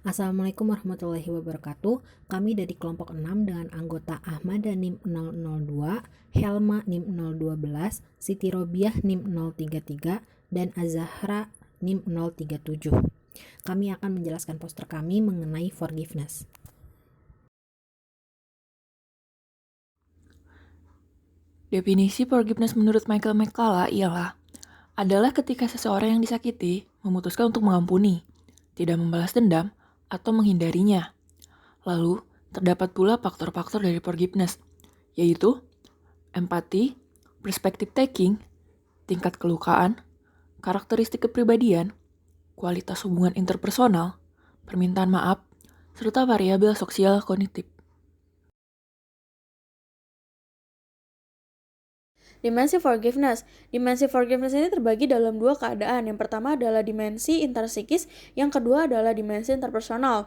Assalamualaikum warahmatullahi wabarakatuh. Kami dari kelompok 6 dengan anggota Ahmad NIM 002, Helma NIM 012, Siti Robiah NIM 033, dan Azahra NIM 037. Kami akan menjelaskan poster kami mengenai forgiveness. Definisi forgiveness menurut Michael McCullough adalah ketika seseorang yang disakiti memutuskan untuk mengampuni, tidak membalas dendam, atau menghindarinya. Lalu, terdapat pula faktor-faktor dari forgiveness, yaitu empati, perspective taking, tingkat kelukaan, karakteristik kepribadian, kualitas hubungan interpersonal, permintaan maaf, serta variabel sosial kognitif. Dimensi forgiveness. Dimensi forgiveness ini terbagi dalam dua keadaan. Yang pertama adalah dimensi interpsikis, yang kedua adalah dimensi interpersonal.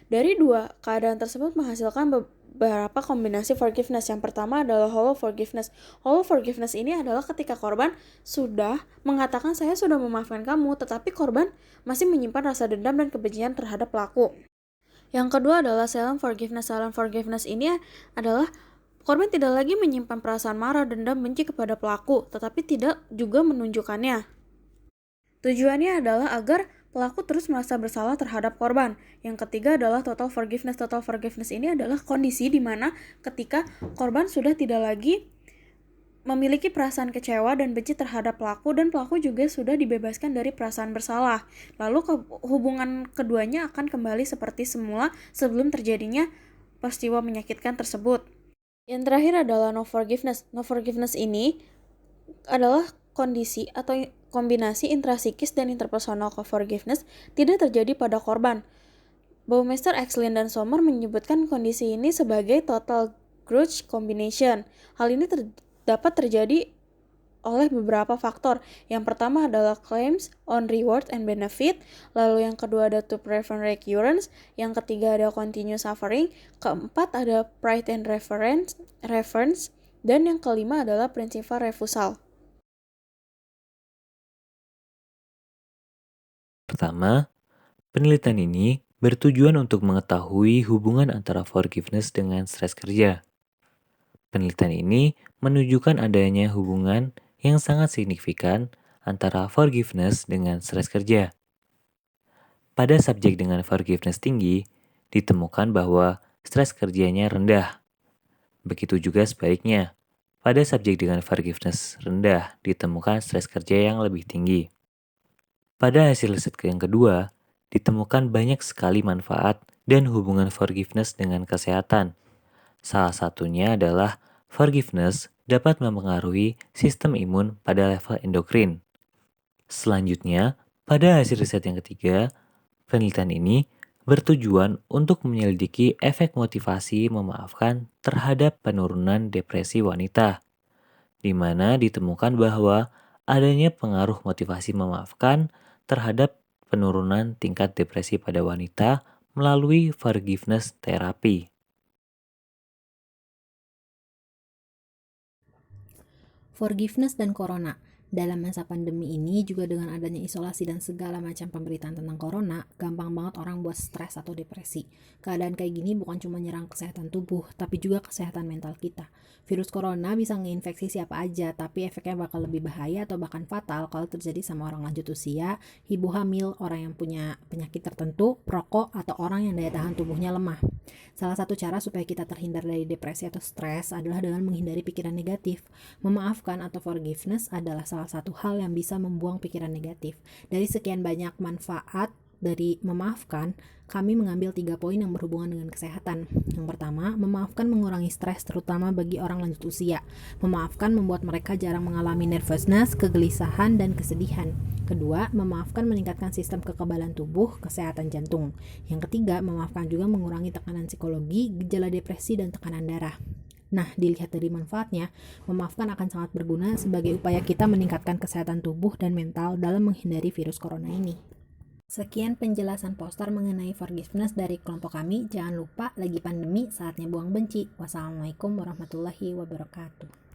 Dari dua keadaan tersebut menghasilkan beberapa kombinasi forgiveness. Yang pertama adalah hollow forgiveness. Hollow forgiveness ini adalah ketika korban sudah mengatakan saya sudah memaafkan kamu, tetapi korban masih menyimpan rasa dendam dan kebencian terhadap pelaku. Yang kedua adalah silent forgiveness. Silent forgiveness ini adalah korban tidak lagi menyimpan perasaan marah, dendam, benci kepada pelaku, tetapi tidak juga menunjukkannya. Tujuannya adalah agar pelaku terus merasa bersalah terhadap korban. Yang ketiga adalah total forgiveness. Total forgiveness ini adalah kondisi di mana ketika korban sudah tidak lagi memiliki perasaan kecewa dan benci terhadap pelaku, dan pelaku juga sudah dibebaskan dari perasaan bersalah. Lalu hubungan keduanya akan kembali seperti semula sebelum terjadinya peristiwa menyakitkan tersebut. Yang terakhir adalah no forgiveness. No forgiveness ini adalah kondisi atau kombinasi intrasikis dan interpersonal forgiveness tidak terjadi pada korban. Baumeister, Exlin, dan Sommer menyebutkan kondisi ini sebagai total grudge combination. Hal ini dapat terjadi oleh beberapa faktor. Yang pertama adalah claims on reward and benefit, lalu yang kedua ada to prevent recurrence, yang ketiga ada continue suffering, keempat ada pride and reference, dan yang kelima adalah principal refusal. Pertama, penelitian ini bertujuan untuk mengetahui hubungan antara forgiveness dengan stres kerja. Penelitian ini menunjukkan adanya hubungan yang sangat signifikan antara forgiveness dengan stres kerja. Pada subjek dengan forgiveness tinggi, ditemukan bahwa stres kerjanya rendah. Begitu juga sebaliknya, pada subjek dengan forgiveness rendah ditemukan stres kerja yang lebih tinggi. Pada hasil riset yang kedua, ditemukan banyak sekali manfaat dan hubungan forgiveness dengan kesehatan. Salah satunya adalah forgiveness dapat mempengaruhi sistem imun pada level endokrin. Selanjutnya, pada hasil riset yang ketiga, penelitian ini bertujuan untuk menyelidiki efek motivasi memaafkan terhadap penurunan depresi wanita, di mana ditemukan bahwa adanya pengaruh motivasi memaafkan terhadap penurunan tingkat depresi pada wanita melalui forgiveness terapi. Forgiveness dan Corona. Dalam masa pandemi ini, juga dengan adanya isolasi dan segala macam pemberitaan tentang Corona, gampang banget orang buat stres atau depresi. Keadaan kayak gini bukan cuma nyerang kesehatan tubuh, tapi juga kesehatan mental kita. Virus Corona bisa ngeinfeksi siapa aja, tapi efeknya bakal lebih bahaya atau bahkan fatal kalau terjadi sama orang lanjut usia, ibu hamil, orang yang punya penyakit tertentu, perokok, atau orang yang daya tahan tubuhnya lemah. Salah satu cara supaya kita terhindar dari depresi atau stres adalah dengan menghindari pikiran negatif. Memaafkan atau forgiveness adalah salah satu hal yang bisa membuang pikiran negatif. Dari sekian banyak manfaat dari memaafkan, kami mengambil 3 poin yang berhubungan dengan kesehatan. Yang pertama, memaafkan mengurangi stres terutama bagi orang lanjut usia. Memaafkan membuat mereka jarang mengalami nervousness, kegelisahan, dan kesedihan. Kedua, memaafkan meningkatkan sistem kekebalan tubuh, kesehatan jantung. Yang ketiga, memaafkan juga mengurangi tekanan psikologi, gejala depresi, dan tekanan darah. Nah, dilihat dari manfaatnya, memaafkan akan sangat berguna sebagai upaya kita meningkatkan kesehatan tubuh dan mental dalam menghindari virus corona ini. Sekian penjelasan poster mengenai forgiveness dari kelompok kami. Jangan lupa, lagi pandemi, saatnya buang benci. Wassalamualaikum warahmatullahi wabarakatuh.